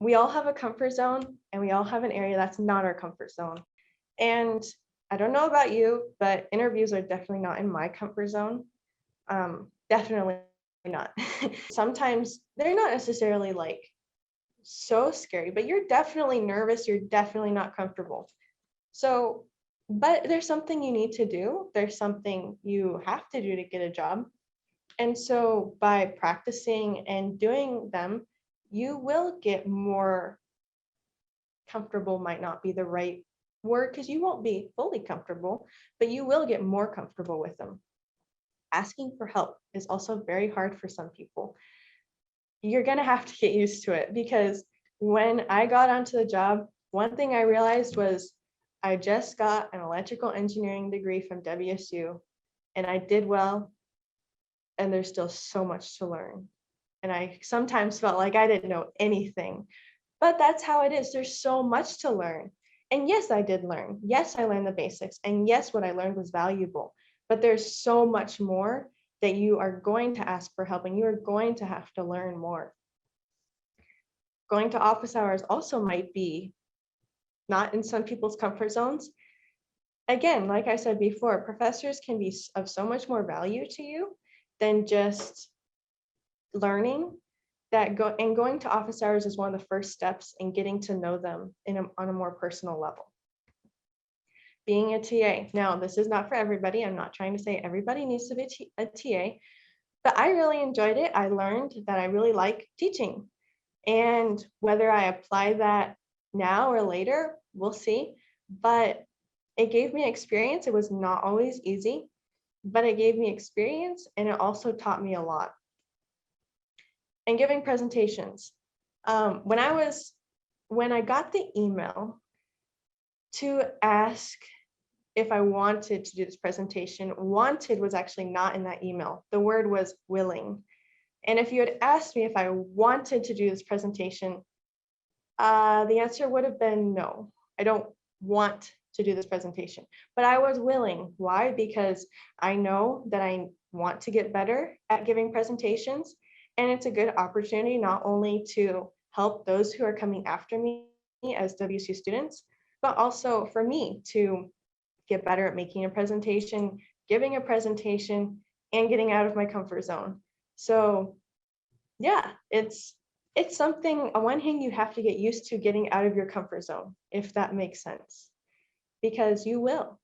we all have a comfort zone and we all have an area that's not our comfort zone. And I don't know about you, but interviews are definitely not in my comfort zone. Definitely not. Sometimes they're not necessarily like so scary, but you're definitely nervous. You're definitely not comfortable. So, but there's something you need to do. There's something you have to do to get a job. And so by practicing and doing them, you will get more comfortable, might not be the right word because you won't be fully comfortable, but you will get more comfortable with them. Asking for help is also very hard for some people. You're going to have to get used to it because when I got onto the job, one thing I realized was I just got an electrical engineering degree from WSU and I did well, and there's still so much to learn. And I sometimes felt like I didn't know anything, but that's how it is. There's so much to learn. And yes, I did learn. Yes, I learned the basics. And yes, what I learned was valuable. But there's so much more that you are going to ask for help and you are going to have to learn more. Going to office hours also might be not in some people's comfort zones. Again, like I said before, professors can be of so much more value to you than just learning that going to office hours is one of the first steps in getting to know them on a more personal level. Being a TA. Now, this is not for everybody. I'm not trying to say everybody needs to be a TA, but I really enjoyed it. I learned that I really like teaching. And whether I apply that now or later, we'll see. But it gave me experience. It was not always easy, but it gave me experience and it also taught me a lot. And giving presentations. When I got the email to ask if I wanted to do this presentation, wanted was actually not in that email. The word was willing. And if you had asked me if I wanted to do this presentation, the answer would have been no. I don't want to do this presentation, but I was willing. Why? Because I know that I want to get better at giving presentations. And it's a good opportunity not only to help those who are coming after me as WSU students, but also for me to get better at making a presentation, giving a presentation, and getting out of my comfort zone. So yeah, it's something, on one hand, you have to get used to getting out of your comfort zone, if that makes sense, because you will.